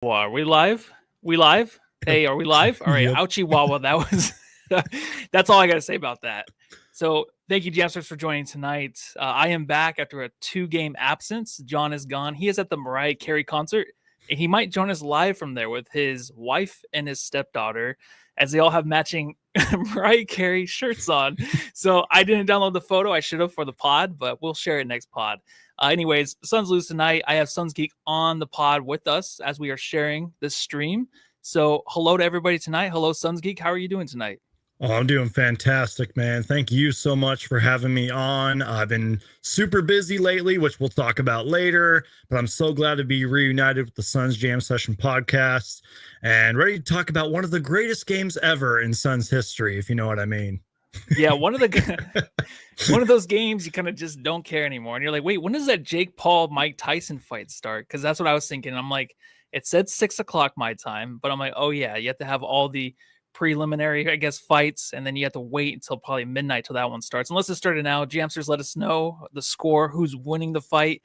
Well, are we live? We live? Hey, are we live? All right. Yep. Ouchie Wawa. That was, that's all I got to say about that. So thank you, Jamsters, for joining tonight. I am back after a 2-game absence. John is gone. He is at the Mariah Carey concert, and he might join us live from there with his wife and his stepdaughter, as they all have matching Mariah Carey shirts on. So I didn't download the photo. I should have for the pod, but we'll share it next pod. Anyways, Suns lose tonight. I have Suns Geek on the pod with us as we are sharing this stream. So hello to everybody tonight. Hello, Suns Geek. How are you doing tonight? Oh, I'm doing fantastic, man. Thank you so much for having me on. I've been super busy lately, which we'll talk about later, but I'm so glad to be reunited with the Suns Jam Session podcast and ready to talk about one of the greatest games ever in Suns history, if you know what I mean. Yeah, one of those games you kind of just don't care anymore. And you're like, wait, when does that Jake Paul, Mike Tyson fight start? Because that's what I was thinking. I'm like, it said 6:00 my time, but I'm like, oh yeah, you have to have all the preliminary, I guess, fights, and then you have to wait until probably midnight till that one starts. Unless it started now, Jamsters, let us know the score, who's winning the fight,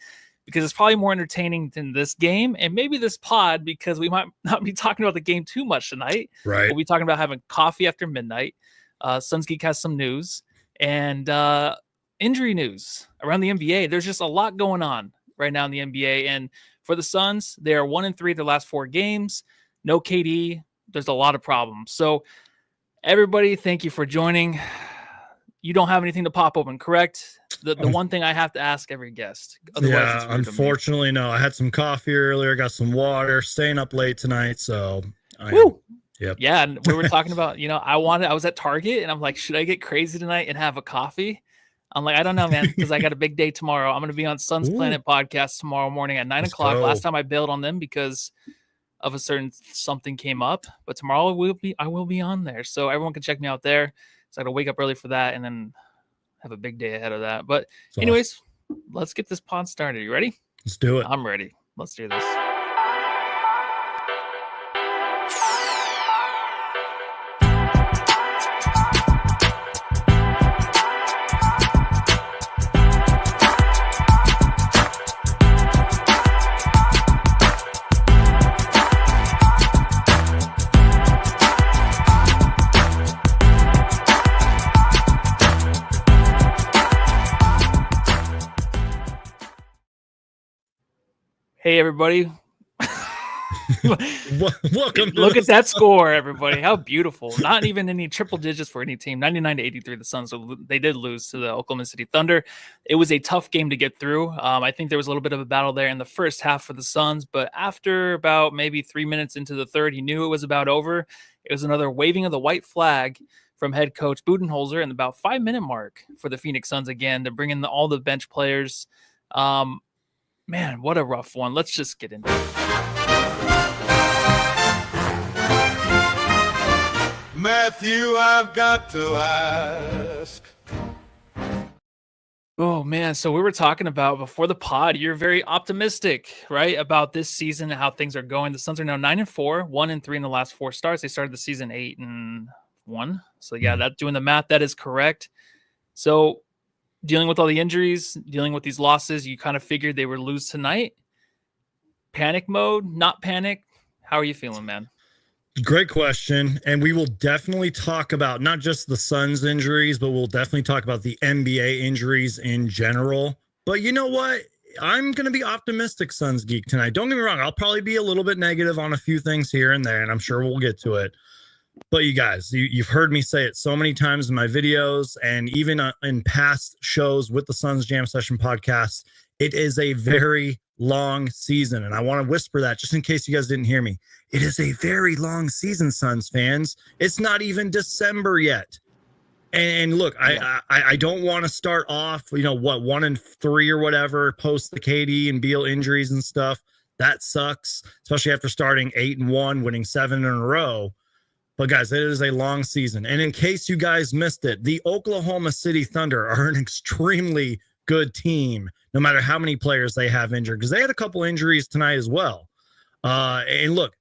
because it's probably more entertaining than this game and maybe this pod, because we might not be talking about the game too much tonight. Right. We'll be talking about having coffee after midnight. Suns Geek has some news and injury news around the NBA. There's just a lot going on right now in the NBA. And for the Suns, they are 1-3 their last 4 games. No KD. There's a lot of problems. So everybody, thank you for joining. You don't have anything to pop open, correct? The one thing I have to ask every guest. Yeah, unfortunately, no. I had some coffee earlier, got some water, staying up late tonight. So Woo! Yep. Yeah, and we were talking about, I was at Target and I'm like, should I get crazy tonight and have a coffee? I'm like, I don't know, man, because I got a big day tomorrow. I'm going to be on Suns Planet podcast tomorrow morning at 9:00. Last time I bailed on them because of a certain something came up, but tomorrow I will be on there. So everyone can check me out there. So I got to wake up early for that and then have a big day ahead of that. But anyways, let's get this pod started. You ready? Let's do it. I'm ready. Let's do this. Hey, everybody. Welcome. Look at that score, everybody. How beautiful. Not even any triple digits for any team. 99-83, the Suns. They did lose to the Oklahoma City Thunder. It was a tough game to get through. I think there was a little bit of a battle there in the first half for the Suns, but after about maybe 3 minutes into the third, he knew it was about over. It was another waving of the white flag from head coach Budenholzer in about 5-minute mark for the Phoenix Suns again to bring in all the bench players. Man, what a rough one. Let's just get into it. Matthew, I've got to ask. Oh, man. So we were talking about before the pod, you're very optimistic, right, about this season and how things are going. The Suns are now 9-4, 1-3 in the last 4 starts. They started the season 8-1. So, yeah, that doing the math, that is correct. So, dealing with all the injuries, dealing with these losses, you kind of figured they would lose tonight. Panic mode, not panic. How are you feeling, man? Great question. And we will definitely talk about not just the Suns injuries, but we'll definitely talk about the NBA injuries in general. But you know what? I'm going to be optimistic, Suns Geek, tonight. Don't get me wrong. I'll probably be a little bit negative on a few things here and there, and I'm sure we'll get to it. But you guys, you've heard me say it so many times in my videos and even in past shows with the Suns Jam Session podcast. It is a very long season. And I want to whisper that just in case you guys didn't hear me. It is a very long season, Suns fans. It's not even December yet. And look, I don't want to start off, 1-3 or whatever, post the KD and Beal injuries and stuff. That sucks, especially after starting 8-1, winning 7 in a row. But guys, it is a long season. And in case you guys missed it, the Oklahoma City Thunder are an extremely good team, no matter how many players they have injured, because they had a couple injuries tonight as well. And look,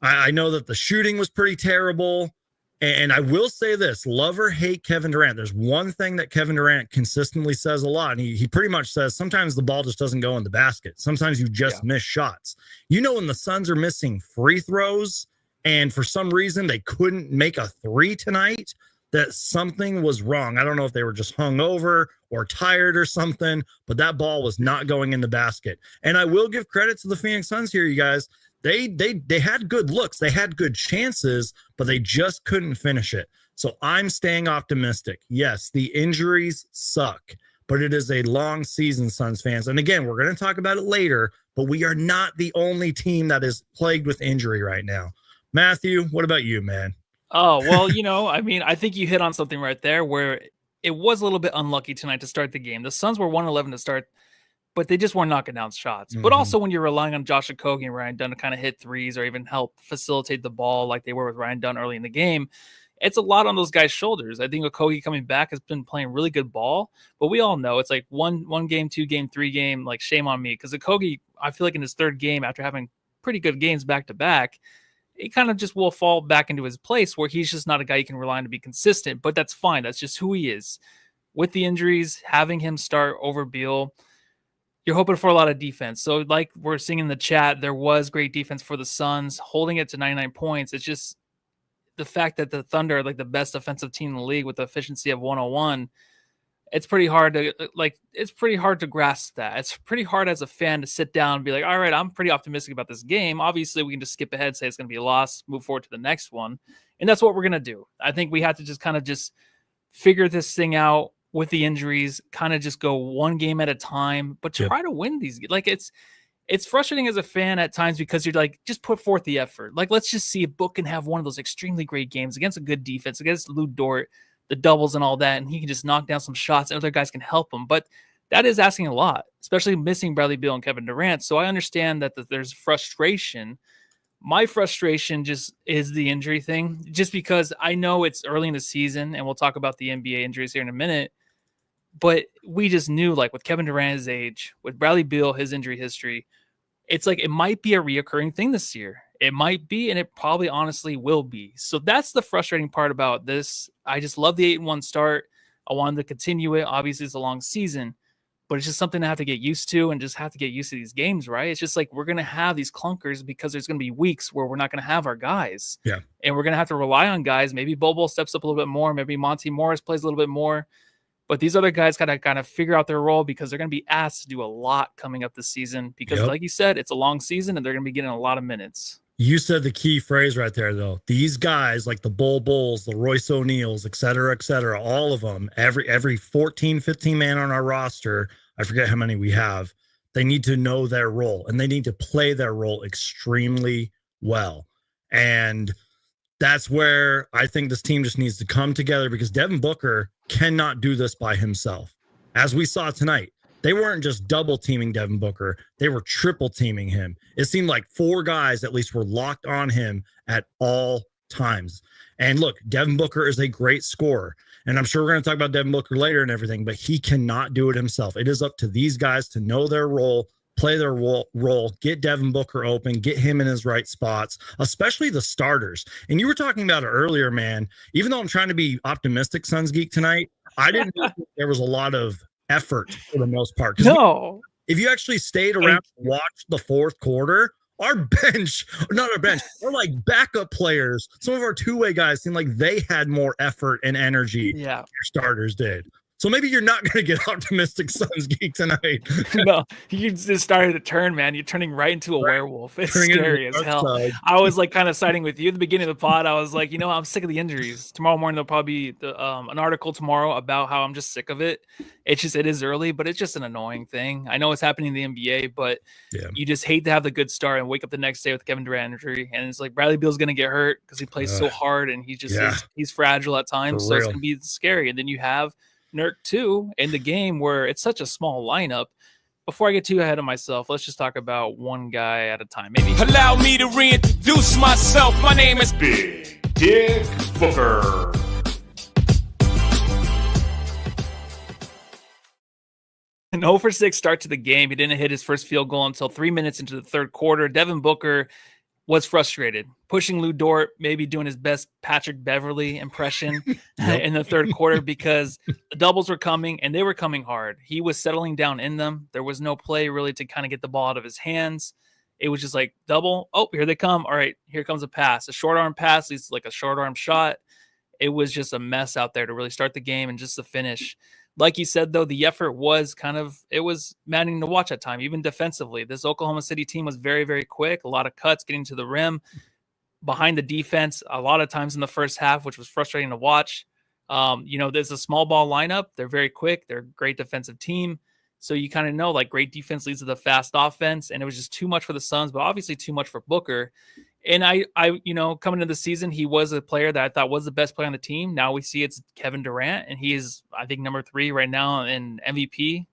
I know that the shooting was pretty terrible. And I will say this, love or hate Kevin Durant. There's one thing that Kevin Durant consistently says a lot. And he pretty much says sometimes the ball just doesn't go in the basket. Sometimes you just miss shots. You know, when the Suns are missing free throws and for some reason they couldn't make a three tonight, that something was wrong. I don't know if they were just hungover or tired or something, but that ball was not going in the basket. And I will give credit to the Phoenix Suns here, you guys. They had good looks. They had good chances, but they just couldn't finish it. So I'm staying optimistic. Yes, the injuries suck, but it is a long season, Suns fans. And again, we're going to talk about it later, but we are not the only team that is plagued with injury right now. Matthew, what about you, man? Oh, well, I mean, I think you hit on something right there where it was a little bit unlucky tonight to start the game. The Suns were 1-11 to start, but they just weren't knocking down shots. But also when you're relying on Josh Okogie and Ryan Dunn to kind of hit threes or even help facilitate the ball like they were with Ryan Dunn early in the game, it's a lot on those guys' shoulders. I think Okogie coming back has been playing really good ball, but we all know it's like one game, 2 game, 3 game, like shame on me. Because Okogie, I feel like in his third game after having pretty good games back to back, he kind of just will fall back into his place where he's just not a guy you can rely on to be consistent, but that's fine. That's just who he is. With the injuries, having him start over Beal, you're hoping for a lot of defense. So like we're seeing in the chat, there was great defense for the Suns, holding it to 99 points. It's just the fact that the Thunder are like the best offensive team in the league with the efficiency of 101. It's pretty hard to grasp that. It's pretty hard as a fan to sit down and be like, all right, I'm pretty optimistic about this game. Obviously, we can just skip ahead, say it's going to be a loss, move forward to the next one. And that's what we're going to do. I think we have to just kind of just figure this thing out with the injuries, kind of just go one game at a time, but try to win these. Like it's frustrating as a fan at times because you're like, just put forth the effort. Like, let's just see if Book can have one of those extremely great games against a good defense, against Lou Dort, the doubles and all that, and he can just knock down some shots and other guys can help him. But that is asking a lot, especially missing Bradley Beal and Kevin Durant. So I understand that there's frustration. My frustration just is the injury thing, just because I know it's early in the season, and we'll talk about the NBA injuries here in a minute. But we just knew, like with Kevin Durant, his age, with Bradley Beal, his injury history, it's like it might be a reoccurring thing this year. It might be, and it probably honestly will be. So that's the frustrating part about this. I just love the 8-1 start. I wanted to continue it. Obviously, it's a long season, but it's just something I have to get used to and just have to get used to these games, right? It's just like we're going to have these clunkers because there's going to be weeks where we're not going to have our guys. Yeah. And we're going to have to rely on guys. Maybe Bobo steps up a little bit more. Maybe Monty Morris plays a little bit more. But these other guys got to kind of figure out their role because they're going to be asked to do a lot coming up this season because, like you said, it's a long season and they're going to be getting a lot of minutes. You said the key phrase right there, though. These guys like the Bulls, the Royce O'Neals, et cetera, all of them, every 14, 15 man on our roster, I forget how many we have, they need to know their role and they need to play their role extremely well. And that's where I think this team just needs to come together because Devin Booker cannot do this by himself. As we saw tonight, they weren't just double teaming Devin Booker. They were triple teaming him. It seemed like 4 guys at least were locked on him at all times. And look, Devin Booker is a great scorer. And I'm sure we're going to talk about Devin Booker later and everything, but he cannot do it himself. It is up to these guys to know their role, play their role, get Devin Booker open, get him in his right spots, especially the starters. And you were talking about it earlier, man. Even though I'm trying to be optimistic, Suns Geek, tonight, I didn't think there was a lot of effort for the most part. No. If you actually stayed around and watched the fourth quarter, our bench, not our bench, we're like backup players. Some of our two-way guys seemed like they had more effort and energy than your starters did. So maybe you're not going to get optimistic Suns Geek tonight. No, you just started to turn, man. You're turning right into a werewolf. It's scary as hell. Side. I was like kind of siding with you at the beginning of the pod. I was like, I'm sick of the injuries. Tomorrow morning, there'll probably be an article tomorrow about how I'm just sick of it. It is early, but it's just an annoying thing. I know it's happening in the NBA, but you just hate to have the good start and wake up the next day with Kevin Durant injury. And it's like Bradley Beal's going to get hurt because he plays so hard and he just he's fragile at times. So it's going to be scary. And then you have Nurk too in the game where it's such a small lineup. Before I get too ahead of myself, let's just talk about one guy at a time. Maybe allow me to reintroduce myself. My name is Big Dick Booker. An 0 for 6 start to the game. He didn't hit his first field goal until 3 minutes into the third quarter. Devin Booker was frustrated. Pushing Lou Dort, maybe doing his best Patrick Beverly impression in the third quarter because the doubles were coming and they were coming hard. He was settling down in them. There was no play really to kind of get the ball out of his hands. It was just like double. Oh, here they come. All right, here comes a pass. A short arm pass leads to like a short arm shot. It was just a mess out there to really start the game and just the finish. Like you said, though, the effort was it was maddening to watch at time, even defensively. This Oklahoma City team was very, very quick. A lot of cuts getting to the rim behind the defense a lot of times in the first half, which was frustrating to watch. There's a small ball lineup. They're very quick. They're a great defensive team. So you kind of know like great defense leads to the fast offense. And it was just too much for the Suns, but obviously too much for Booker. And I coming into the season, he was a player that I thought was the best player on the team. Now we see it's Kevin Durant, and he is, I think, number 3 right now in MVP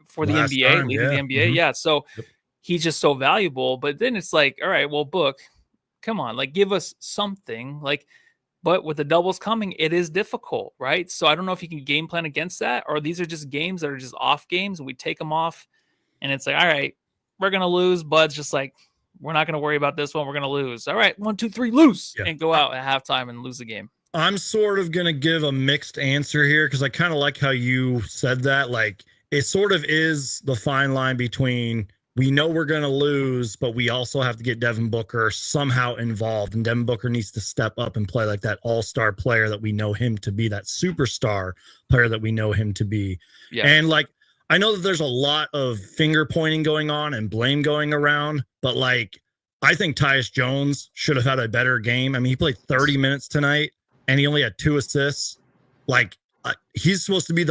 for the NBA, leading the NBA. Mm-hmm. Yeah, so he's just so valuable. But then it's like, all right, well, Book, come on, like give us something. Like, but with the doubles coming, it is difficult, right? So I don't know if you can game plan against that, or these are just games that are just off games, and we take them off, and it's like, all right, we're gonna lose, but it's just like, we're not going to worry about this one. We're going to lose. All right, 1, 2, 3, lose, and go out at halftime and lose the game. I'm sort of going to give a mixed answer here because I kind of like how you said that. Like, it sort of is the fine line between we know we're going to lose, but we also have to get Devin Booker somehow involved. And Devin Booker needs to step up and play like that all-star player that we know him to be, that superstar player that we know him to be. Yeah. And like, I know that there's a lot of finger pointing going on and blame going around, but like, I think Tyus Jones should have had a better game. I mean, he played 30 minutes tonight and he only had 2 assists. Like, he's supposed to be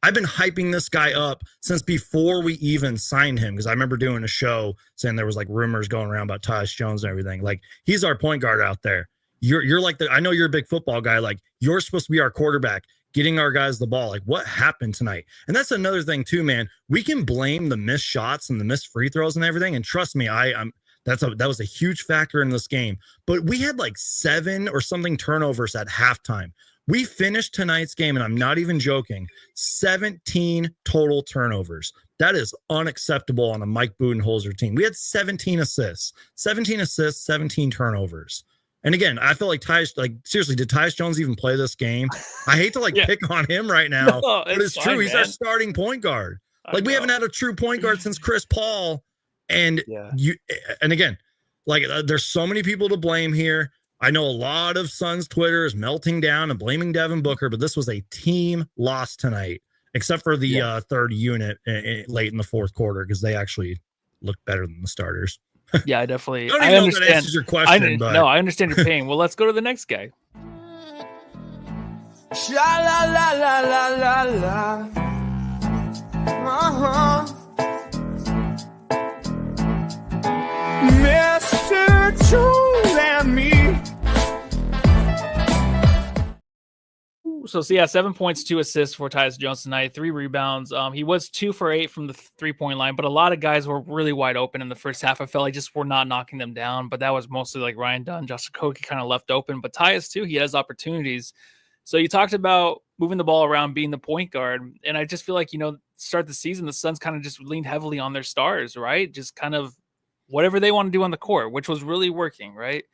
I've been hyping this guy up since before we even signed him. Cause I remember doing a show saying there was like rumors going around about Tyus Jones and everything. Like, he's our point guard out there. You're like I know you're a big football guy. Like, you're supposed to be our quarterback, getting our guys the ball. Like, what happened tonight? And that's another thing too, man. We can blame the missed shots and the missed free throws and everything. And trust me, that was a huge factor in this game. But we had like 7 or something turnovers at halftime. We finished tonight's game, and I'm not even joking, 17 total turnovers. That is unacceptable on a Mike Budenholzer team. We had 17 assists, 17 turnovers. And again, I feel like seriously, did Tyus Jones even play this game? I hate to pick on him right now, but it's true. He's our starting point guard. We haven't had a true point guard since Chris Paul. And again, there's so many people to blame here. I know a lot of Suns Twitter is melting down and blaming Devin Booker, but this was a team loss tonight, except for the third unit late in the fourth quarter, because they actually looked better than the starters. Yeah, I definitely. I understand. That answers your question. No, I understand your pain. Well, let's go to the next guy. Sha la la la la la la. Mr. Jones and me. So 7 points, 2 assists for Tyus Jones tonight, 3 rebounds. He was 2 for 8 from the 3-point line, but a lot of guys were really wide open in the first half. I felt like just were not knocking them down, but that was mostly like Ryan Dunn, Josh Okogie kind of left open. But Tyus too, he has opportunities. So you talked about moving the ball around, being the point guard, and I just feel like start the season, the Suns kind of just leaned heavily on their stars, right? Just kind of whatever they want to do on the court, which was really working, right?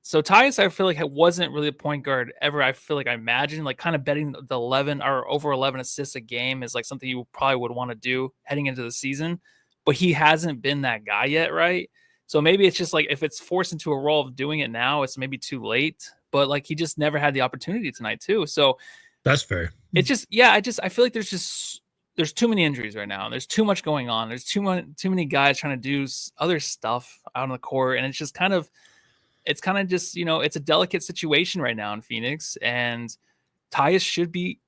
So Tyus, I feel like wasn't really a point guard ever. I feel like I imagined kind of betting the 11 or over 11 assists a game is like something you probably would want to do heading into the season, but he hasn't been that guy yet, right? So maybe it's just like if it's forced into a role of doing it now, it's maybe too late. But he just never had the opportunity tonight too. So that's fair. It's just I feel like there's too many injuries right now. There's too much going on. There's too many guys trying to do other stuff out on the court, and it's just kind of just, it's a delicate situation right now in Phoenix, and Tyus should be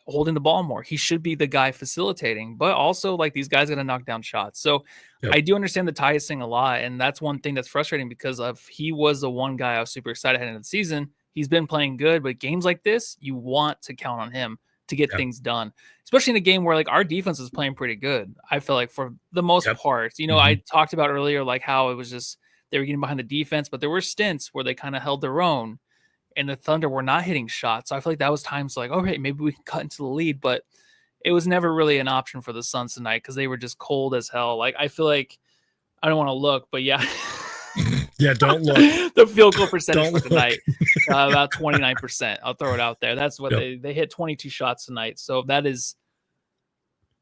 holding the ball more. He should be the guy facilitating, but also these guys got to knock down shots. So I do understand the Tyus thing a lot, and that's one thing that's frustrating because he was the one guy I was super excited heading into the season. He's been playing good, but games like this, you want to count on him to get things done, especially in a game where our defense is playing pretty good. I feel like for the most part, I talked about earlier, how it was just, they were getting behind the defense, but there were stints where they kind of held their own, and the Thunder were not hitting shots. So I feel like that was times okay, maybe we can cut into the lead, but it was never really an option for the Suns tonight because they were just cold as hell. I feel like I don't want to look, but yeah. Yeah, don't look. The field goal percentage Don't for tonight, about 29%. I'll throw it out there. That's what they hit 22 shots tonight. So that is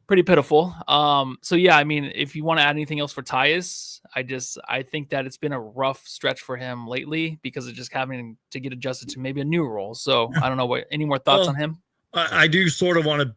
pretty pitiful. So yeah, I mean, if you want to add anything else for Tyus, I think that it's been a rough stretch for him lately because of just having to get adjusted to maybe a new role. So I don't know any more thoughts on him? I do sort of want to,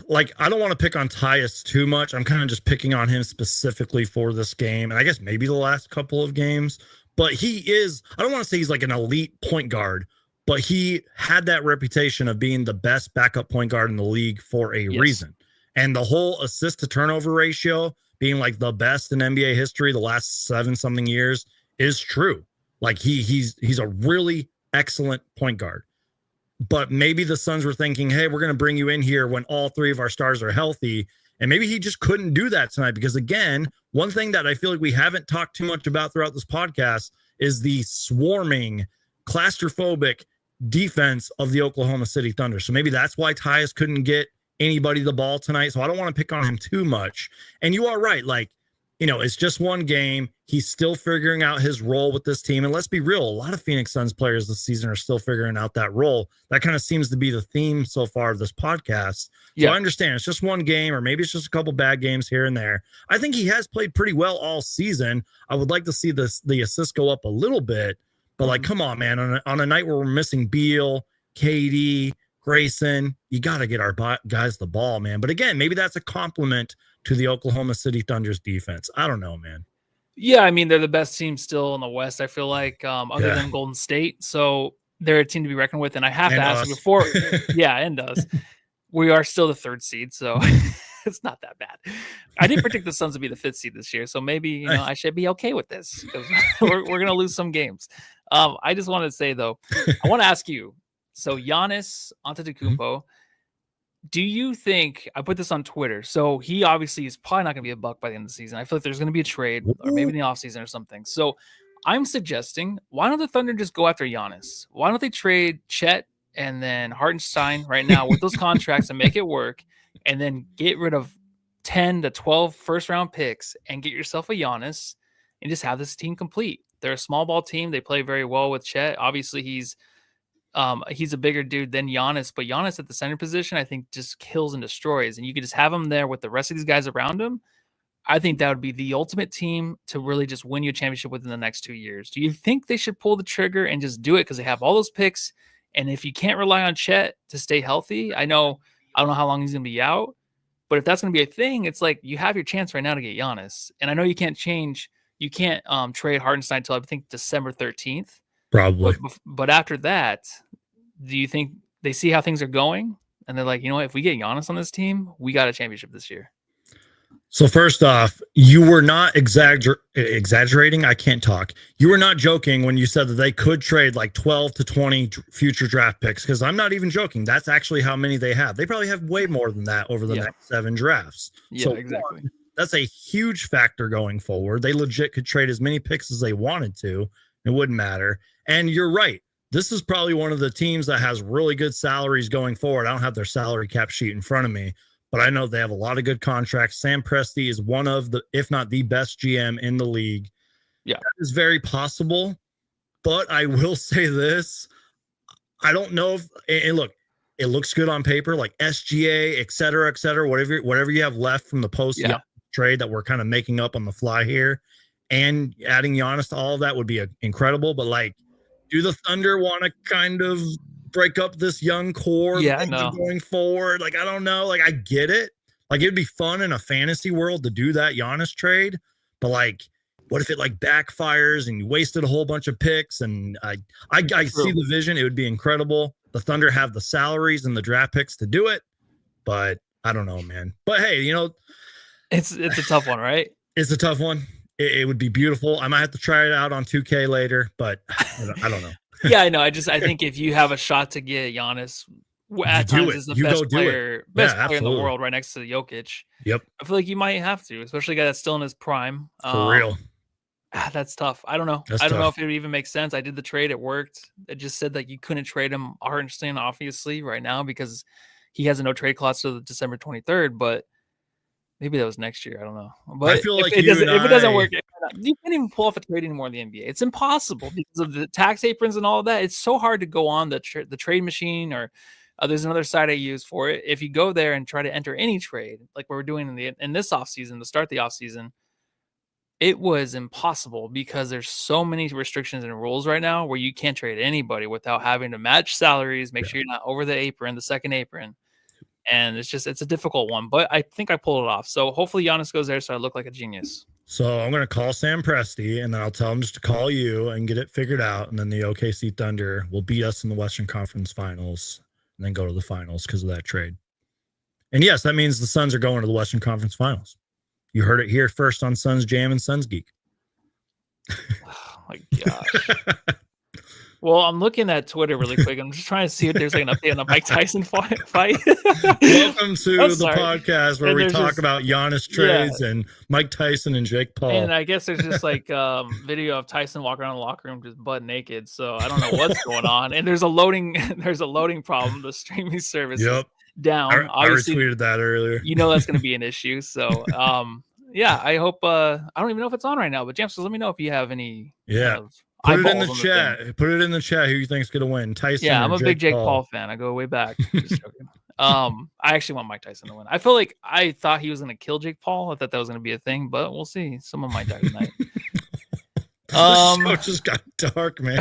like, I don't want to pick on Tyus too much. I'm kind of just picking on him specifically for this game. And I guess maybe the last couple of games, but he is, I don't want to say he's like an elite point guard, but he had that reputation of being the best backup point guard in the league for a reason. And the whole assist to turnover ratio being like the best in NBA history the last 7-something years is true. Like he's a really excellent point guard. But maybe the Suns were thinking, hey, we're going to bring you in here when all three of our stars are healthy. And maybe he just couldn't do that tonight because, again, one thing that I feel like we haven't talked too much about throughout this podcast is the swarming, claustrophobic defense of the Oklahoma City Thunder. So maybe that's why Tyus couldn't get anybody the ball tonight. So I don't want to pick on him too much. And you are right. Like, you know, it's just one game. He's still figuring out his role with this team. And let's be real, a lot of Phoenix Suns players this season are still figuring out that role. That kind of seems to be the theme so far of this podcast. So I understand it's just one game, or maybe it's just a couple bad games here and there. I think he has played pretty well all season. I would like to see the assists go up a little bit, but like, come on, man, on a night where we're missing Beal, KD, Grayson, you got to get our guys the ball, man. But again, maybe that's a compliment to the Oklahoma City Thunder's defense. I don't know, man. Yeah, I mean, they're the best team still in the West, I feel like, other than Golden State. So they're a team to be reckoned with. And I have to ask you before. Yeah, and us. We are still the 3rd seed, so it's not that bad. I didn't predict the Suns to be the 5th seed this year, so maybe I should be okay with this because we're going to lose some games. I just wanted to say, though, I want to ask you, so Giannis Antetokounmpo, do you think, I put this on Twitter, so he obviously is probably not going to be a Buck by the end of the season. I feel like there's going to be a trade or maybe in the offseason or something. So I'm suggesting, why don't the Thunder just go after Giannis? Why don't they trade Chet and then Hartenstein right now with those contracts and make it work, and then get rid of 10 to 12 first-round picks and get yourself a Giannis and just have this team complete? They're a small ball team. They play very well with Chet. Obviously, he's a bigger dude than Giannis, but Giannis at the center position, I think, just kills and destroys. And you could just have him there with the rest of these guys around him. I think that would be the ultimate team to really just win you a championship within the next 2 years. Do you think they should pull the trigger and just do it because they have all those picks? And if you can't rely on Chet to stay healthy, I don't know how long he's going to be out, but if that's going to be a thing, it's like you have your chance right now to get Giannis. And I know you can't trade Hartenstein until I think December 13th. Probably. But after that, do you think they see how things are going and they're like, you know what, if we get Giannis on this team, we got a championship this year? So first off, you were not exaggerating. I can't talk. You were not joking when you said that they could trade like 12 to 20 future draft picks, because I'm not even joking. That's actually how many they have. They probably have way more than that over the next 7 drafts. Yeah, so exactly. That's a huge factor going forward. They legit could trade as many picks as they wanted to. It wouldn't matter. And you're right. This is probably one of the teams that has really good salaries going forward. I don't have their salary cap sheet in front of me, but I know they have a lot of good contracts. Sam Presti is one of the, if not the best GM in the league. Yeah, that is very possible. But I will say this. I don't know if, and look, it looks good on paper, like SGA, et cetera, whatever you have left from the post trade that we're kind of making up on the fly here. And adding Giannis to all of that would be incredible. But like, do the Thunder want to kind of break up this young core going forward? Like, I don't know. Like, I get it. Like, it'd be fun in a fantasy world to do that Giannis trade. But like, what if it like backfires and you wasted a whole bunch of picks? And I see the vision. It would be incredible. The Thunder have the salaries and the draft picks to do it. But I don't know, man. But hey, you know, it's a tough one, right? It's a tough one. It would be beautiful. I might have to try it out on 2K later, but I don't know. Yeah, I know. I think if you have a shot to get Giannis, at times is the best player in the world, right next to Jokic. Yep. I feel like you might have to, especially a guy that's still in his prime. For real. That's tough. I don't know. I don't know if it would even make sense. I did the trade. It worked. It just said that you couldn't trade him Hartenstein, obviously, right now because he has a no trade clause to December 23rd. But Maybe that was next year. I don't know. But I feel like if it doesn't work, you can't even pull off a trade anymore in the NBA. It's impossible because of the tax aprons and all of that. It's so hard to go on the trade machine, or there's another site I use for it. If you go there and try to enter any trade, like we're doing in this offseason, to start the offseason, it was impossible because there's so many restrictions and rules right now where you can't trade anybody without having to match salaries, make sure you're not over the second apron. And it's a difficult one, but I think I pulled it off. So hopefully Giannis goes there so I look like a genius. So I'm going to call Sam Presti, and then I'll tell him just to call you and get it figured out. And then the OKC Thunder will beat us in the Western Conference Finals and then go to the finals because of that trade. And yes, that means the Suns are going to the Western Conference Finals. You heard it here first on Suns Jam and Suns Geek. Oh my gosh. Well, I'm looking at Twitter really quick. I'm just trying to see if there's like an update on the Mike Tyson fight. Welcome to the podcast where we talk about Giannis trades and Mike Tyson and Jake Paul. And I guess there's just like video of Tyson walking around the locker room just butt naked. So I don't know what's going on. And there's a loading problem. The streaming service is down. I retweeted that earlier. You know that's going to be an issue. So yeah, I hope. I don't even know if it's on right now. But James, let me know if you have any. Yeah. Put it in the chat. Put it in the chat. Who you think's gonna win? Tyson. Yeah, I'm a Jake big Jake Paul fan. I go way back. Just joking. I actually want Mike Tyson to win. I feel like I thought he was gonna kill Jake Paul. I thought that was gonna be a thing, but we'll see. Someone might die tonight. The show just got dark, man.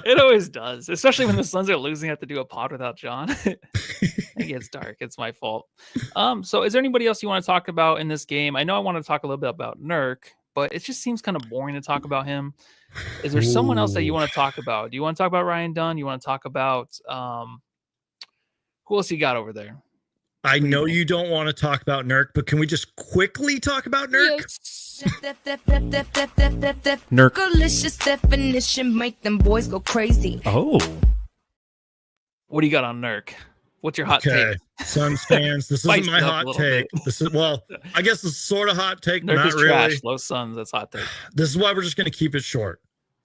It always does, especially when the Suns are losing. I have to do a pod without John. It gets dark. It's my fault. So is there anybody else you want to talk about in this game? I know I want to talk a little bit about Nurk, but it just seems kind of boring to talk about him. Is there someone else that you want to talk about? Do you want to talk about Ryan Dunn? You want to talk about who else you got over there? I know you don't want to talk about Nurk, but can we just quickly talk about Nurk? Nurk. Delicious definition make them boys go crazy. Oh. What do you got on Nurk? What's your hot take? Suns fans, this isn't my hot take. This is, well, I guess it's sort of hot take, but Nurk not is really. trash. Low Suns, that's hot take. This is why we're just going to keep it short.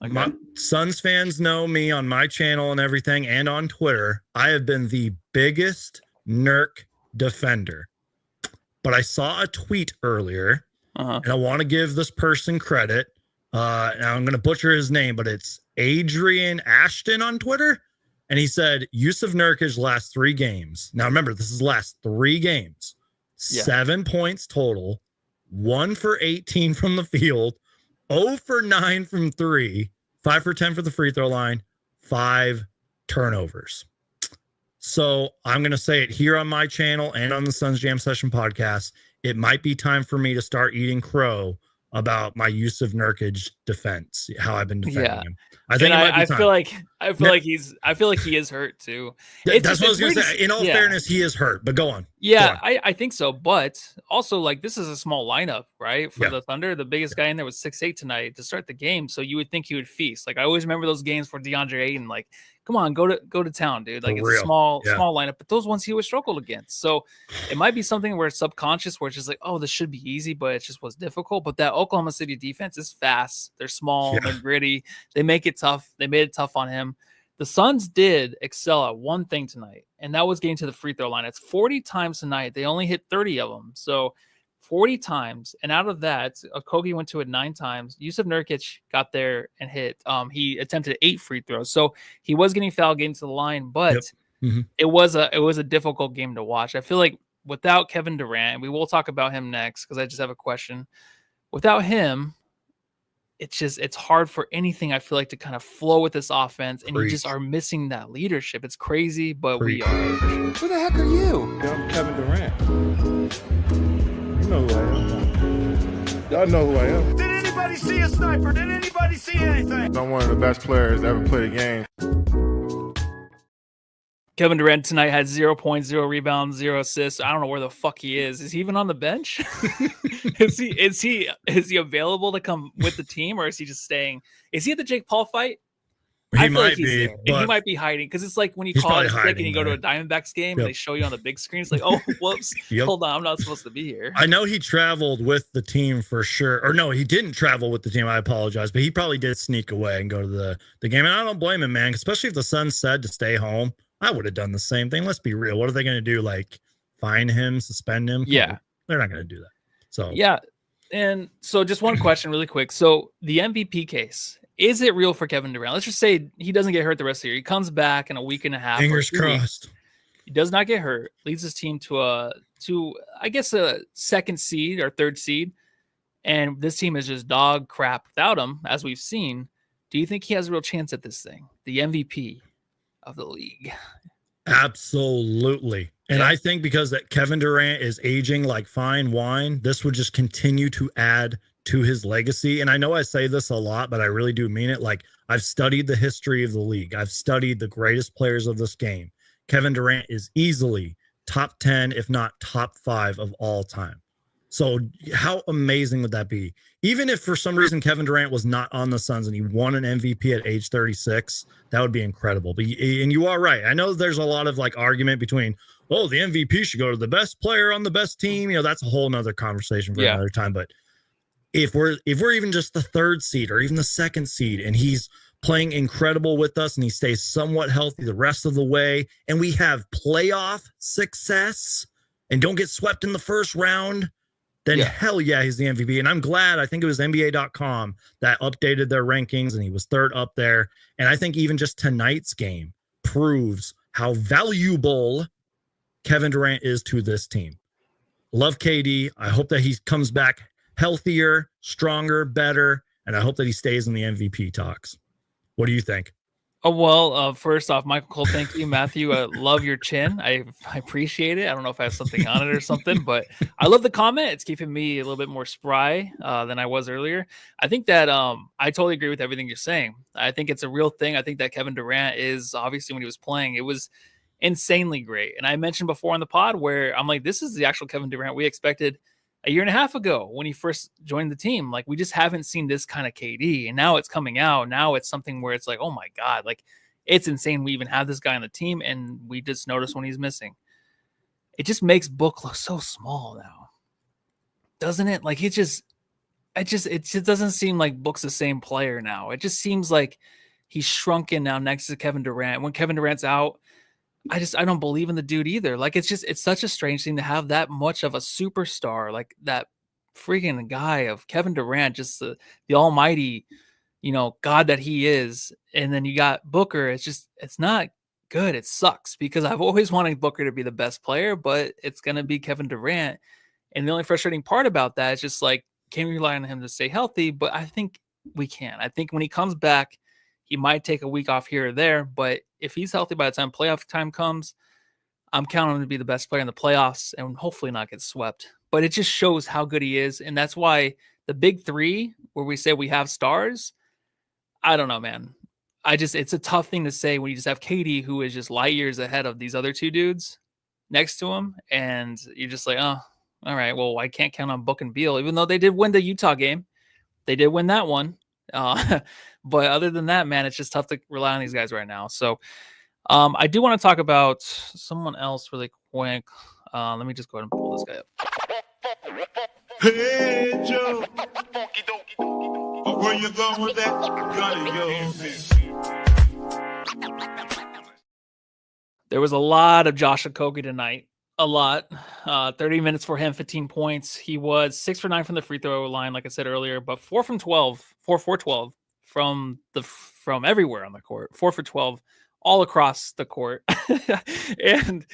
Okay. My Suns fans know me on my channel and everything, and on Twitter. I have been the biggest Nurk defender. But I saw a tweet earlier, and I want to give this person credit. Now I'm going to butcher his name, but it's Adrian Ashton on Twitter. And he said, Yusuf Nurkic last 3 games. Now, remember, this is last 3 games. 7 points total. 1 for 18 from the field. 0 for 9 from 3. 5 for 10 for the free throw line. 5 turnovers. So I'm going to say it here on my channel and on the Suns Jam Session podcast. It might be time for me to start eating crow about my Yusuf Nurkic defense, how I've been defending him. I think I feel like he is hurt too. That's what I was going to say. In all fairness, he is hurt, but go on. Yeah, go on. I think so. But also, like, this is a small lineup, right? For the Thunder, the biggest guy in there was 6'8" tonight to start the game. So you would think he would feast. Like, I always remember those games for DeAndre Ayton. Like, come on, go to town, dude. Like, it's a small lineup, but those ones he always struggled against. So it might be something where it's subconscious, where it's just like, oh, this should be easy, but it just was difficult. But that Oklahoma City defense is fast. They're small. They're gritty. They make it tough. They made it tough on him. The Suns did excel at one thing tonight, and that was getting to the free throw line. It's 40 times tonight. They only hit 30 of them. So 40 times. And out of that, Okogie went to it 9 times. Yusuf Nurkic got there and hit. He attempted 8 free throws. So he was getting fouled getting to the line, but it was a difficult game to watch. I feel like without Kevin Durant, we will talk about him next because I just have a question. Without him, it's hard for anything, I feel like, to kind of flow with this offense, and you just are missing that leadership. It's crazy, but we are. Who the heck are you? I'm Kevin Durant. You know who I am. Y'all know who I am. Did anybody see a sniper? Did anybody see anything? I'm one of the best players to ever play the game. Kevin Durant tonight had 0 points, 0 rebounds, 0 assists. I don't know where the fuck he is. Is he even on the bench? Is he available to come with the team, or is he just staying? Is he at the Jake Paul fight? He might be. He might be hiding because it's like when you call it sick and you go to a Diamondbacks game and they show you on the big screen. It's like, oh, whoops, hold on, I'm not supposed to be here. I know he traveled with the team for sure. Or no, he didn't travel with the team. I apologize, but he probably did sneak away and go to the game. And I don't blame him, man, especially if the Suns said to stay home. I would have done the same thing. Let's be real. What are they going to do? Like, fine him, suspend him? Yeah. They're not going to do that. So yeah. And so just one question really quick. So the MVP case, is it real for Kevin Durant? Let's just say he doesn't get hurt the rest of the year. He comes back in a week and a half. Fingers crossed. He does not get hurt, leads his team to I guess a second seed or third seed. And this team is just dog crap without him, as we've seen. Do you think he has a real chance at this thing? The MVP of the league. Absolutely. And I think because that Kevin Durant is aging like fine wine, this would just continue to add to his legacy. And I know I say this a lot, but I really do mean it. Like, I've studied the history of the league. I've studied the greatest players of this game. Kevin Durant is easily top 10, if not top 5 of all time. So how amazing would that be? Even if for some reason Kevin Durant was not on the Suns and he won an MVP at age 36, that would be incredible. But and you are right. I know there's a lot of like argument between, oh, the MVP should go to the best player on the best team. You know, that's a whole nother conversation for another time. But if we're even just the third seed or even the second seed and he's playing incredible with us and he stays somewhat healthy the rest of the way and we have playoff success and don't get swept in the first round, then hell yeah, he's the MVP. And I'm glad, I think it was NBA.com that updated their rankings and he was third up there. And I think even just tonight's game proves how valuable Kevin Durant is to this team. Love KD. I hope that he comes back healthier, stronger, better, and I hope that he stays in the MVP talks. What do you think? Oh, well, first off, Michael Cole, thank you. Matthew, love your chin. I appreciate it. I don't know if I have something on it or something, but I love the comment. It's keeping me a little bit more spry than I was earlier. I think that I totally agree with everything you're saying. I think it's a real thing. I think that Kevin Durant is, obviously, when he was playing, it was insanely great. And I mentioned before on the pod where I'm like, this is the actual Kevin Durant we expected a year and a half ago when he first joined the team. Like, we just haven't seen this kind of KD, and now it's coming out. Now it's something where it's like, oh my God, like, it's insane we even have this guy on the team, and we just notice when he's missing. It just makes Book look so small now, doesn't it? Like, it just doesn't seem like Book's the same player now. It just seems like he's shrunken now next to Kevin Durant. When Kevin Durant's out, I don't believe in the dude either. Like, it's such a strange thing to have that much of a superstar, like that freaking guy of Kevin Durant, just the almighty, God that he is. And then you got Booker. It's not good. It sucks because I've always wanted Booker to be the best player, but it's going to be Kevin Durant. And the only frustrating part about that is just like, can we rely on him to stay healthy? But I think we can. I think when he comes back, he might take a week off here or there, but if he's healthy by the time playoff time comes, I'm counting him to be the best player in the playoffs and hopefully not get swept. But it just shows how good he is. And that's why the big three, where we say we have stars, I don't know, man. It's a tough thing to say when you just have KD, who is just light years ahead of these other two dudes next to him. And you're just like, oh, all right, well, I can't count on Book and Beal, even though they did win the Utah game. They did win that one. But other than that, man, it's just tough to rely on these guys right now. So I do want to talk about someone else really quick. Let me just go ahead and pull this guy up. Hey, Joe. Where you going with that? There was a lot of Josh Okogie tonight. A lot. 30 minutes for him, 15 points. He was 6 for 9 from the free throw line, like I said earlier, but 4 for 12 from everywhere on the court. 4 for 12 all across the court. And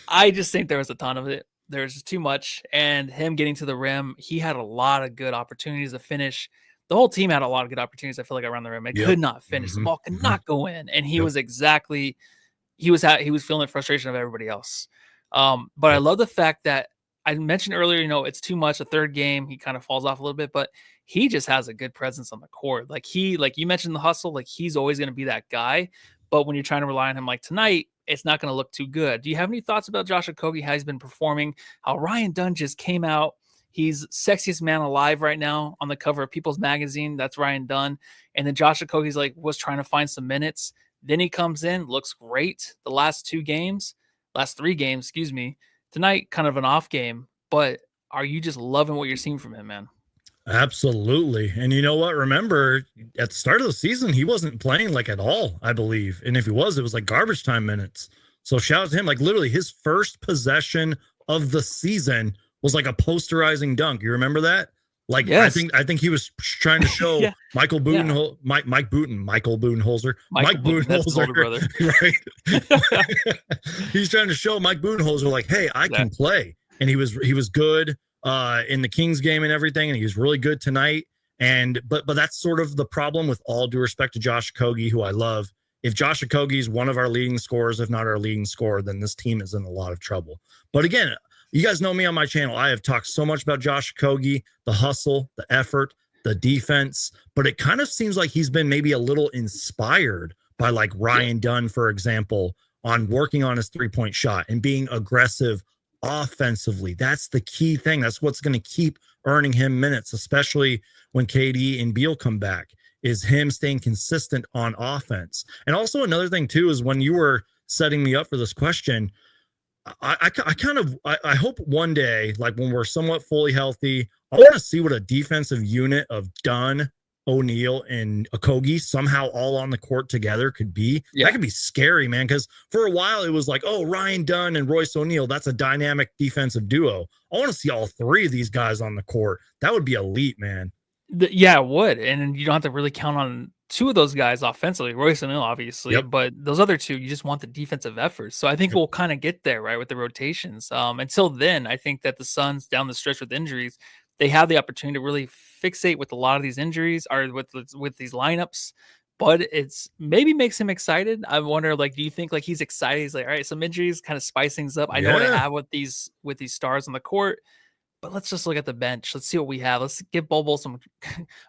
I just think there was a ton of it. There's just too much. And him getting to the rim, he had a lot of good opportunities to finish. The whole team had a lot of good opportunities, I feel like, around the rim. It could not finish. The ball could not go in. And he was feeling the frustration of everybody else. But I love the fact that I mentioned earlier, it's too much. A third game, he kind of falls off a little bit, but he just has a good presence on the court. Like you mentioned the hustle, like he's always going to be that guy. But when you're trying to rely on him like tonight, it's not going to look too good. Do you have any thoughts about Josh Okogie, how he's been performing, how Ryan Dunn just came out? He's sexiest man alive right now on the cover of People's Magazine. That's Ryan Dunn. And then Josh Okogie's was trying to find some minutes. Then he comes in, looks great the last 3 games, excuse me. Tonight, kind of an off game, but are you just loving what you're seeing from him, man? Absolutely. And you know what? Remember, at the start of the season, he wasn't playing at all, I believe. And if he was, it was garbage time minutes. So shout out to him. Literally his first possession of the season was like a posterizing dunk. You remember that? Like, yes. I think he was trying to show Yeah. Mike Budenholzer, brother. Right? He's trying to show Mike Budenholzer, like, hey, I can play. And he was good in the Kings game and everything, and he was really good tonight. And but that's sort of the problem, with all due respect to Josh Okogie, who I love. If Josh Okogie is one of our leading scorers, if not our leading scorer, then this team is in a lot of trouble. But again, you guys know me on my channel. I have talked so much about Josh Okogie, the hustle, the effort, the defense, but it kind of seems like he's been maybe a little inspired by like Ryan Dunn, for example, on working on his 3-point shot and being aggressive offensively. That's the key thing. That's what's going to keep earning him minutes, especially when KD and Beal come back, is him staying consistent on offense. And also another thing too, is when you were setting me up for this question, I hope one day, like when we're somewhat fully healthy, I want to see what a defensive unit of Dunn, O'Neal, and Okogie somehow all on the court together could be. That could be scary, man, because for a while it was like, oh, Ryan Dunn and Royce O'Neal, that's a dynamic defensive duo. I want to see all three of these guys on the court. That would be elite, man. Yeah, it would. And you don't have to really count on two of those guys offensively, Royce O'Neal, obviously, but those other two, you just want the defensive efforts. So I think we'll kind of get there, right, with the rotations. Until then, I think that the Suns down the stretch with injuries, they have the opportunity to really fixate with a lot of these injuries or with these lineups. But it's maybe makes him excited. I wonder, like, do you think like he's excited? He's like, all right, some injuries kind of spice things up. I know what I have with these stars on the court. But let's just look at the bench. Let's see what we have. Let's give Bobo some.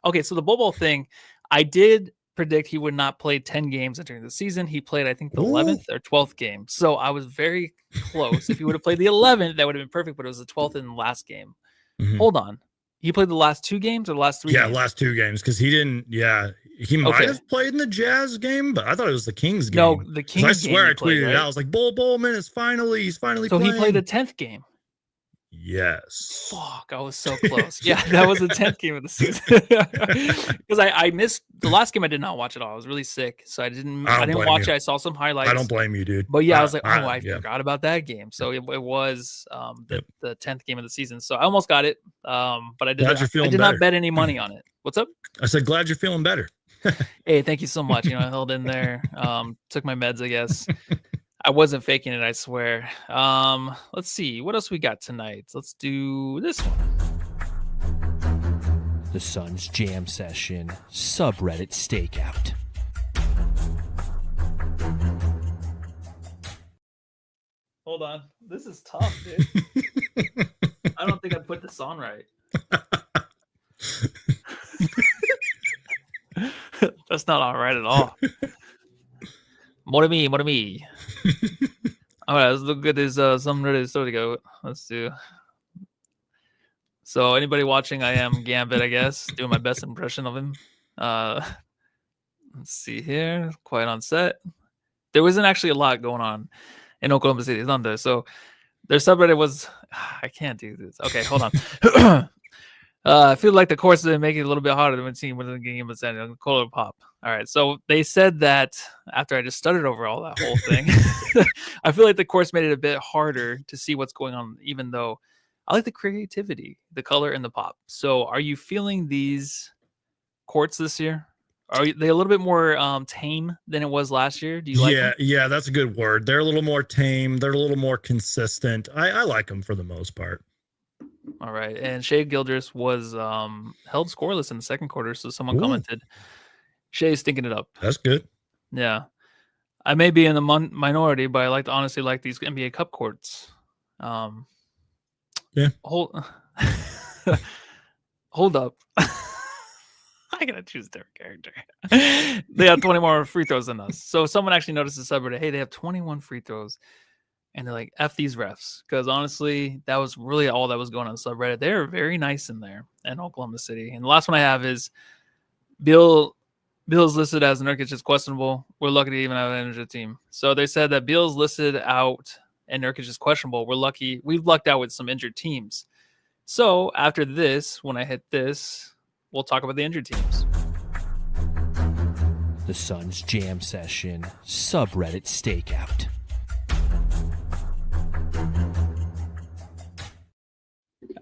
Okay, so the Bobo thing, I did predict he would not play 10 games during the season. He played, I think, the 11th or 12th game. So I was very close. If he would have played the 11th, that would have been perfect. But it was the 12th in the last game. Hold on. He played the last 2 games or the last 3 games? Yeah, last 2 games, because he didn't. Yeah, he might have played in the Jazz game, but I thought it was the Kings game. No, the Kings game. I swear I tweeted it out. I was like, Bowman is he's finally so playing. He played the 10th game. Yes. Fuck, I was so close. Yeah, that was the 10th game of the season. Because I missed the last game. I did not watch it all. I was really sick, so I didn't watch it. I saw some highlights. I don't blame you, dude. But yeah, I was like, I forgot about that game. So it was the 10th game of the season. So I almost got it. But I did not bet any money on it. What's up? I said, glad you're feeling better. Hey, thank you so much. I held in there. Took my meds, I guess. I wasn't faking it, I swear. Let's see. What else we got tonight? Let's do this one. The Suns Jam Session Subreddit Stakeout. Hold on. This is tough, dude. I don't think I put this on right. That's not all right at all. More to me. All right, let's look at this Subreddit story to go. Let's do. So anybody watching, I am Gambit, I guess, doing my best impression of him. Let's see here. Quiet on set. There wasn't actually a lot going on in Oklahoma City Thunder. So their subreddit was, I can't do this. Okay, hold on. I feel like the course is making it a little bit harder than seeing within the game of San Color Pop. All right, so they said that after I just stuttered over all that whole thing, I feel like the course made it a bit harder to see what's going on, even though I like the creativity, the color, and the pop. So are you feeling these courts this year? Are they a little bit more tame than it was last year? Do you like them? Yeah, that's a good word. They're a little more tame. They're a little more consistent. I like them for the most part. All right. And Shea Gildress was held scoreless in the second quarter. So someone commented, Shea's stinking it up. That's good. Yeah. I may be in the minority, but I honestly like these NBA Cup courts. Yeah. Hold up. I gotta choose a different character. They have 20 more free throws than us. So someone actually noticed the subreddit. Hey, they have 21 free throws. And they're like, F these refs. Because honestly, that was really all that was going on the subreddit. They're very nice in there in Oklahoma City. And the last one I have is Bill's listed as Nurkic is questionable. We're lucky to even have an energy team. So they said that Bill's listed out and Nurkic is questionable. We're lucky. We've lucked out with some injured teams. So after this, when I hit this, we'll talk about the injured teams. The Suns Jam Session Subreddit Stakeout.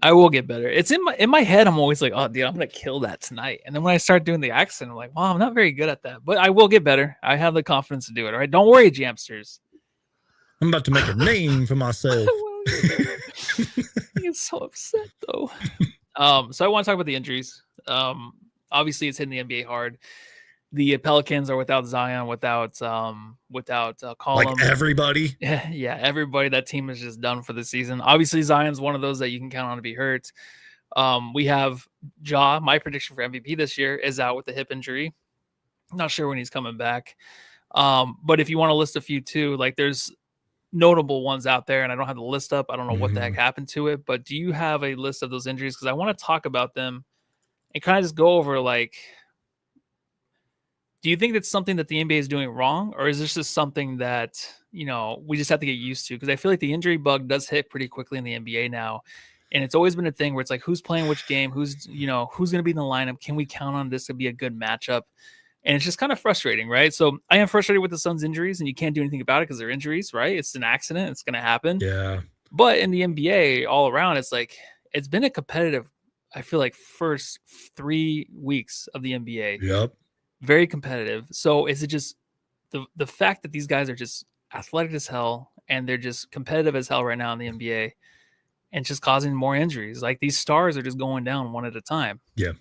I will get better. It's in my head. I'm always like, oh, dude, I'm gonna kill that tonight. And then when I start doing the accent, I'm like, well, I'm not very good at that, but I will get better. I have the confidence to do it. All right, don't worry, Jamsters. I'm about to make a name for myself. I get so upset though. So I want to talk about the injuries. Obviously, it's hitting the NBA hard. The Pelicans are without Zion, without Colum. Like everybody. Yeah, everybody. That team is just done for the season. Obviously, Zion's one of those that you can count on to be hurt. We have Ja. My prediction for MVP this year is out with a hip injury. Not sure when he's coming back. But if you want to list a few too, like there's notable ones out there, and I don't have the list up. I don't know what the heck happened to it. But do you have a list of those injuries? Because I want to talk about them and kind of just go over like. Do you think that's something that the NBA is doing wrong, or is this just something that, we just have to get used to? Because I feel like the injury bug does hit pretty quickly in the NBA now. And it's always been a thing where it's like, who's playing which game? Who's going to be in the lineup? Can we count on this to be a good matchup? And it's just kind of frustrating, right? So I am frustrated with the Suns injuries, and you can't do anything about it because they're injuries, right? It's an accident. It's going to happen. Yeah. But in the NBA all around, it's like, it's been a competitive, I feel like, first 3 weeks of the NBA. Yep. Very competitive. So is it just the fact that these guys are just athletic as hell and they're just competitive as hell right now in the NBA and just causing more injuries? Like these stars are just going down one at a time. Yeah.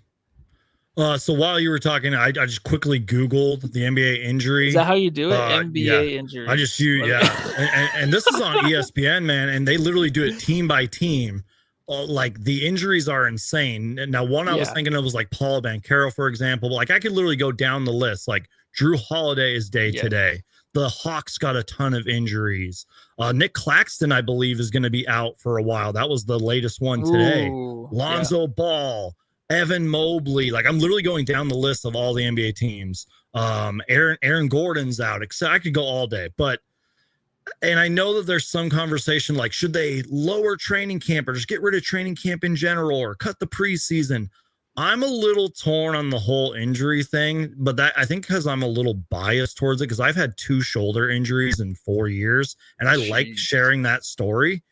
So while you were talking, I just quickly Googled the NBA injury. Is that how you do it? NBA injury. I just and this is on ESPN, man, and they literally do it team by team. Like the injuries are insane. Now, one I was thinking of was like Paul Banchero, for example. Like I could literally go down the list. Like Drew Holiday is day today. The Hawks got a ton of injuries. Nick Claxton, I believe, is going to be out for a while. That was the latest one today. Lonzo Ball, Evan Mobley. Like I'm literally going down the list of all the NBA teams. Aaron Gordon's out. I could go all day, and I know that there's some conversation like, should they lower training camp or just get rid of training camp in general or cut the preseason? I'm a little torn on the whole injury thing, but that I think because I'm a little biased towards it because I've had 2 shoulder injuries in 4 years, and I like sharing that story.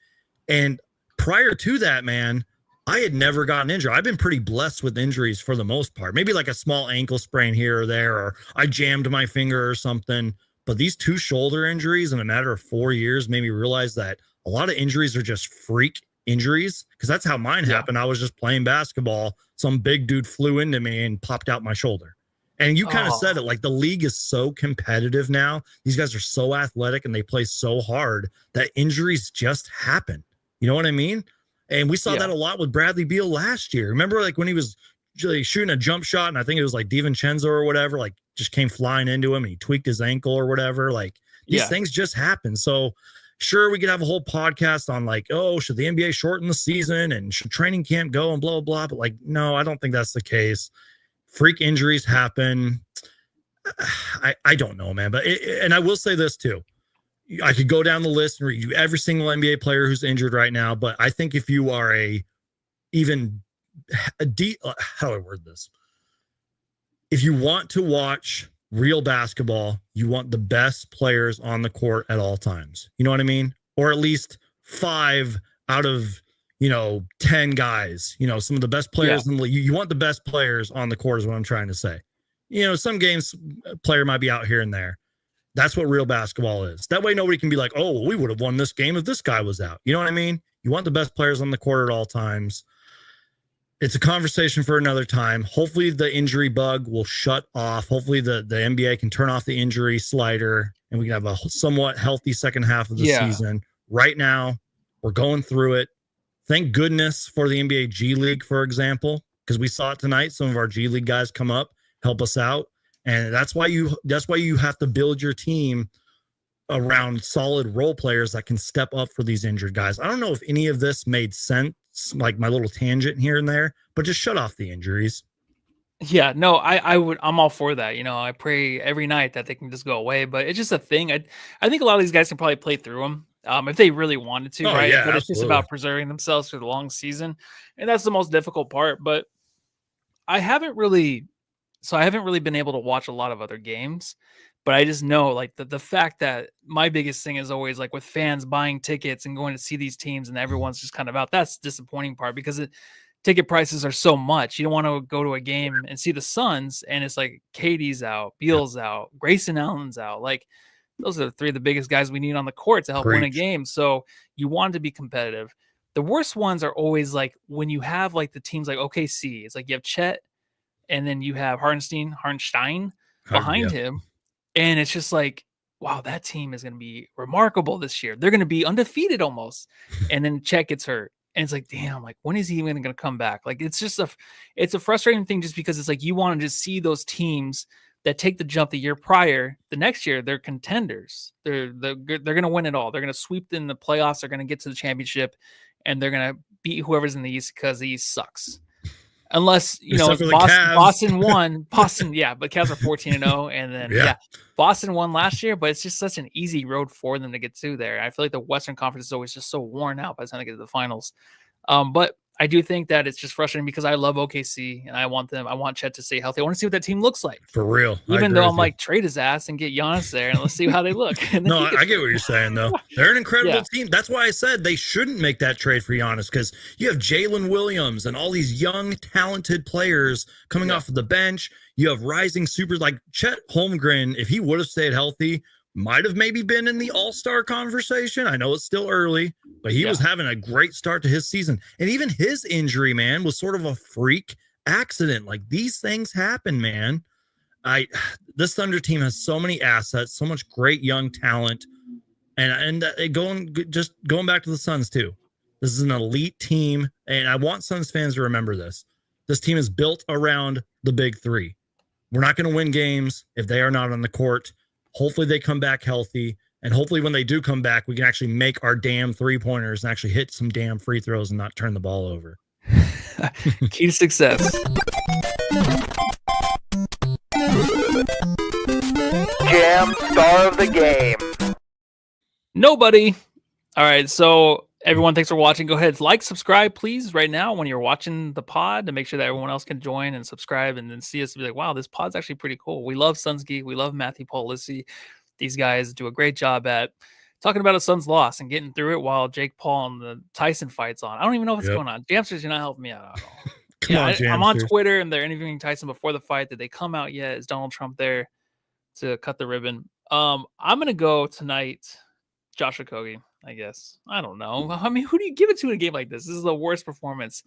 And prior to that, man, I had never gotten injured. I've been pretty blessed with injuries for the most part. Maybe like a small ankle sprain here or there, or I jammed my finger or something. But these 2 shoulder injuries in a matter of 4 years made me realize that a lot of injuries are just freak injuries, because that's how mine happened. I was just playing basketball. Some big dude flew into me and popped out my shoulder. And you kind of said it, like the league is so competitive now. These guys are so athletic and they play so hard that injuries just happen. You know what I mean? And we saw that a lot with Bradley Beal last year. Remember like when he was shooting a jump shot, and I think it was like DiVincenzo or whatever, like just came flying into him and he tweaked his ankle or whatever. Like these things just happen. So sure, we could have a whole podcast on like, oh, should the NBA shorten the season and should training camp go and blah, blah, blah. But like, no, I don't think that's the case. Freak injuries happen. I don't know, man. But and I will say this too. I could go down the list and read you every single NBA player who's injured right now. But I think if you are how do I word this? If you want to watch real basketball, you want the best players on the court at all times. You know what I mean? Or at least 5 out of, 10 guys, some of the best players in the league. You want the best players on the court is what I'm trying to say. Some games a player might be out here and there. That's what real basketball is. That way nobody can be like, oh, well, we would have won this game if this guy was out. You know what I mean? You want the best players on the court at all times. It's a conversation for another time. Hopefully the injury bug will shut off. Hopefully the NBA can turn off the injury slider and we can have a somewhat healthy second half of the season. Right now, we're going through it. Thank goodness for the NBA G League, for example, because we saw it tonight. Some of our G League guys come up, help us out. And that's why you have to build your team around solid role players that can step up for these injured guys. I don't know if any of this made sense, like my little tangent here and there, but just shut off the injuries. Yeah, no, I'm all for that. I pray every night that they can just go away, but it's just a thing. I think a lot of these guys can probably play through them if they really wanted to, right? Yeah, but it's just about preserving themselves for the long season. And that's the most difficult part. But I haven't really been able to watch a lot of other games But I just know like the fact that my biggest thing is always like with fans buying tickets and going to see these teams and everyone's just kind of out. That's the disappointing part because ticket prices are so much. You don't want to go to a game and see the Suns and it's like KD's out, Beal's out, Grayson Allen's out. Like those are three of the biggest guys we need on the court to help win a game. So you want to be competitive. The worst ones are always like when you have like the teams like OKC. It's like you have Chet and then you have Hartenstein behind him. And it's just like, wow, that team is going to be remarkable this year. They're going to be undefeated almost. And then Chet gets hurt. And it's like, damn, like when is he even going to come back? Like, it's just it's a frustrating thing just because it's like, you want to just see those teams that take the jump the year prior, the next year, they're contenders. They're going to win it all. They're going to sweep in the playoffs. They're going to get to the championship and they're going to beat whoever's in the East because the East sucks. Unless, Boston won. Boston, yeah, but Cavs are 14-0. And then, Boston won last year, but it's just such an easy road for them to get to there. I feel like the Western Conference is always just so worn out by the time they get to the finals. But I do think that it's just frustrating because I love OKC and I want Chet to stay healthy. I want to see what that team looks like. For real. Even though I'm like, trade his ass and get Giannis there and let's see how they look. No, I get what you're saying, though. They're an incredible team. That's why I said they shouldn't make that trade for Giannis because you have Jalen Williams and all these young, talented players coming off of the bench. You have rising supers like Chet Holmgren. If he would have stayed healthy, might have maybe been in the all-star conversation. I know it's still early, but he was having a great start to his season. And even his injury, man, was sort of a freak accident. Like these things happen, man. This Thunder team has so many assets, so much great young talent. And going back to the Suns too. This is an elite team. And I want Suns fans to remember this. This team is built around the big three. We're not going to win games if they are not on the court. Hopefully they come back healthy. And hopefully when they do come back, we can actually make our damn three-pointers and actually hit some damn free throws and not turn the ball over. Key to success. Jam star of the game. Nobody. All right, so everyone, thanks for watching. Go ahead, like, subscribe, please, right now when you're watching the pod to make sure that everyone else can join and subscribe and then see us and be like, wow, this pod's actually pretty cool. We love Suns Geek. We love Matthew Polisi. These guys do a great job at talking about a Suns loss and getting through it while Jake Paul and the Tyson fight's on. I don't even know what's going on. Jamsters, you're not helping me out at all. I'm on Twitter and they're interviewing Tyson before the fight. Did they come out yet? Is Donald Trump there to cut the ribbon? I'm going to go tonight, Josh Okogie. I guess. I don't know. I mean, who do you give it to in a game like this? This is the worst performance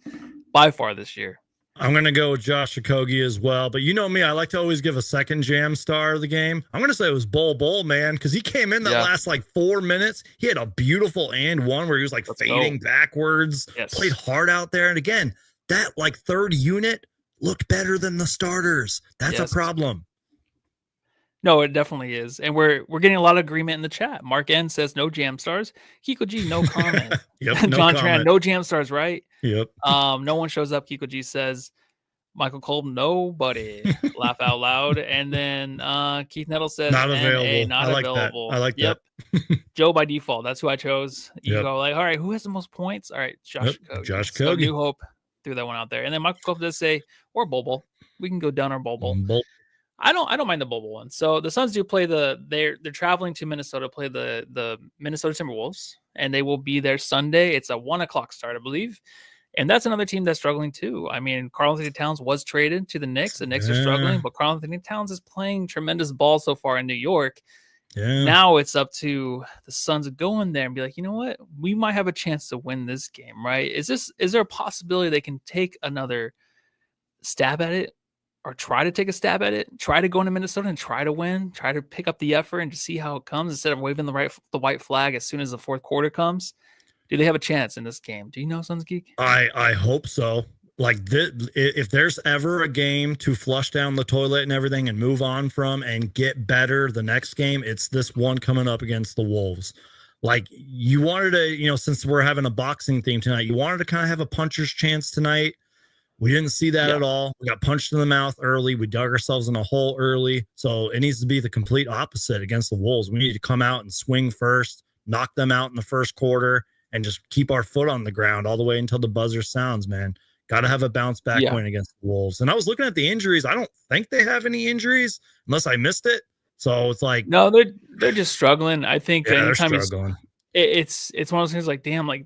by far this year. I'm going to go with Josh Okogie as well. But you know me, I like to always give a second jam star of the game. I'm going to say it was Bol, man, because he came in that last like 4 minutes. He had a beautiful one where he was like fading backwards, played hard out there. And again, that like third unit looked better than the starters. That's a problem. No, it definitely is. And we're getting a lot of agreement in the chat. Mark N says no jam stars. Kiko G, no comment. John Tran, no jam stars, right? Yep. No one shows up. Kiko G says Michael Kolb, nobody. Laugh out loud. And then Keith Nettle says not available. Not available. I like that. Joe by default. That's who I chose. You go like, all right, who has the most points? All right, Josh Okogie. Josh So Okogie. New Hope threw that one out there. And then Michael Kolb does say, or Bol. We can go down our Bol. I don't mind the Bol one. So the Suns do play they're traveling to Minnesota to play the Minnesota Timberwolves, and they will be there Sunday. It's a 1:00 start, I believe. And that's another team that's struggling too. I mean, Karl-Anthony Towns was traded to the Knicks. The Knicks are struggling, but Karl-Anthony Towns is playing tremendous ball so far in New York. Yeah. Now it's up to the Suns to go in there and be like, you know what? We might have a chance to win this game, right? Is there a possibility they can take another stab at it? Or try to take a stab at it, try to go into Minnesota and try to win, try to pick up the effort and just see how it comes instead of waving the white flag as soon as the fourth quarter comes. Do they have a chance in this game? Do you know, Suns Geek? I hope so. Like if there's ever a game to flush down the toilet and everything and move on from and get better the next game, it's this one coming up against the Wolves. Like you wanted to, since we're having a boxing theme tonight, you wanted to kind of have a puncher's chance tonight. We didn't see that at all. We got punched in the mouth early. We dug ourselves in a hole early. So it needs to be the complete opposite against the Wolves. We need to come out and swing first, knock them out in the first quarter, and just keep our foot on the ground all the way until the buzzer sounds, man. Got to have a bounce back win against the Wolves. And I was looking at the injuries. I don't think they have any injuries unless I missed it. So it's like, No, they're just struggling. I think yeah, they're anytime struggling. it's one of those things like, damn, like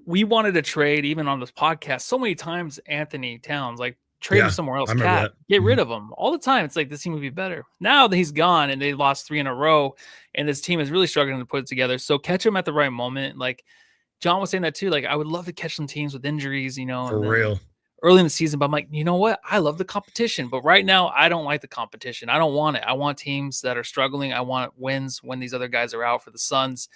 we wanted to trade even on this podcast so many times. Anthony Towns, like trade him Yeah, somewhere I else. remember Cat, that. get rid of him all the time. It's like this team would be better now that he's gone and they lost 3 in a row, and this team is really struggling to put it together. So catch him at the right moment. Like John was saying that too. Like I would love to catch some teams with injuries, you know, For and then real. early in the season. But I'm like, you know what? I love the competition, but right now I don't like the competition. I don't want it. I want teams that are struggling. I want wins when these other guys are out for the Suns.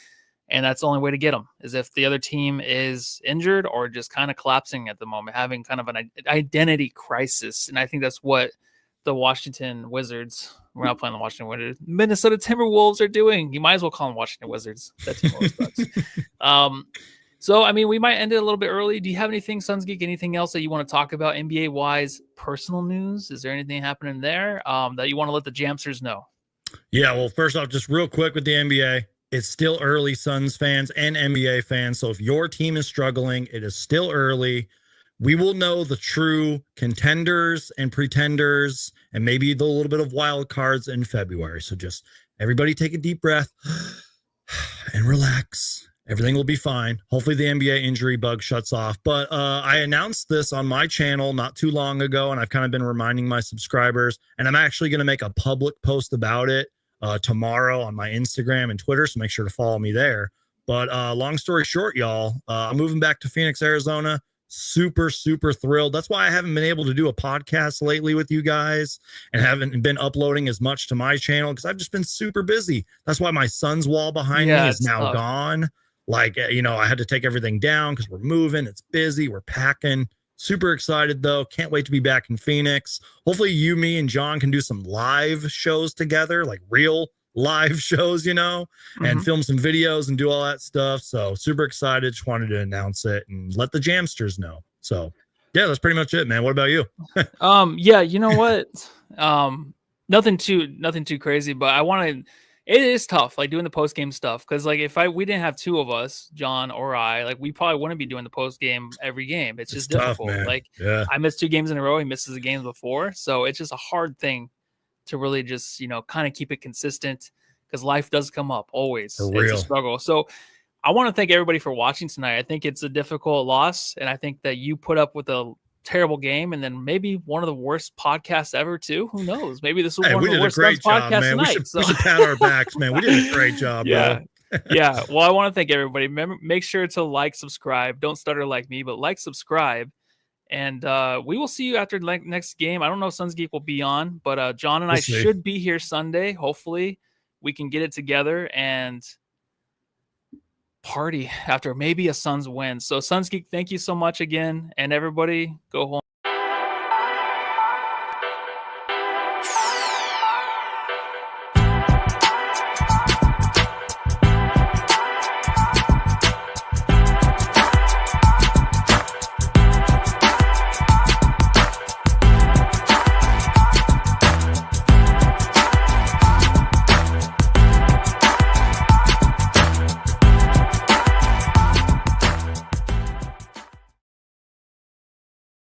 And that's the only way to get them is if the other team is injured or just kind of collapsing at the moment, having kind of an identity crisis. And I think that's what the Washington Wizards, we're not playing the Washington Wizards, Minnesota Timberwolves are doing. You might as well call them Washington Wizards. That team always sucks. So, I mean, we might end it a little bit early. Do you have anything, Suns Geek, anything else that you want to talk about NBA-wise, personal news? Is there anything happening there that you want to let the Jamsters know? Yeah, well, first off, just real quick with the NBA, it's still early, Suns fans and NBA fans. So if your team is struggling, it is still early. We will know the true contenders and pretenders and maybe the little bit of wild cards in February. So just everybody take a deep breath and relax. Everything will be fine. Hopefully the NBA injury bug shuts off. But I announced this on my channel not too long ago, and I've kind of been reminding my subscribers, and I'm actually going to make a public post about it tomorrow on my Instagram and Twitter, so make sure to follow me there. But long story short, y'all, I'm moving back to Phoenix, Arizona. Super, super thrilled. That's why I haven't been able to do a podcast lately with you guys and haven't been uploading as much to my channel because I've just been super busy. That's why my son's wall behind me is now gone. Like, you know, I had to take everything down because we're moving. It's busy. We're packing. Super excited, though. Can't wait to be back in Phoenix. Hopefully you, me, and John can do some live shows together, like real live shows, you know, and film some videos and do all that stuff. So super excited. Just wanted to announce it and let the Jamsters know. So, yeah, that's pretty much it, man. What about you? Yeah, you know what? Nothing too crazy, but I want to. It is tough, like doing the post game stuff, because like if we didn't have two of us, John or I, like we probably wouldn't be doing the post game every game. It's just difficult. Tough, man. Like I missed 2 games in a row. He misses the games before, so it's just a hard thing to really just kind of keep it consistent because life does come up always. It's a struggle. So I want to thank everybody for watching tonight. I think it's a difficult loss, and I think that you put up with a terrible game and then maybe one of the worst podcasts ever too. Who knows? Maybe this was one of the worst podcasts man. tonight. We should pat our backs, man. We did a great job, yeah. bro. Yeah. Well, I want to thank everybody. Remember, make sure to like, subscribe. Don't stutter like me, but like, subscribe. And we will see you after the next game. I don't know if Suns Geek will be on, but John and I should be here Sunday. Hopefully we can get it together and party after maybe a Suns win. So Suns Geek, thank you so much again. And everybody go home.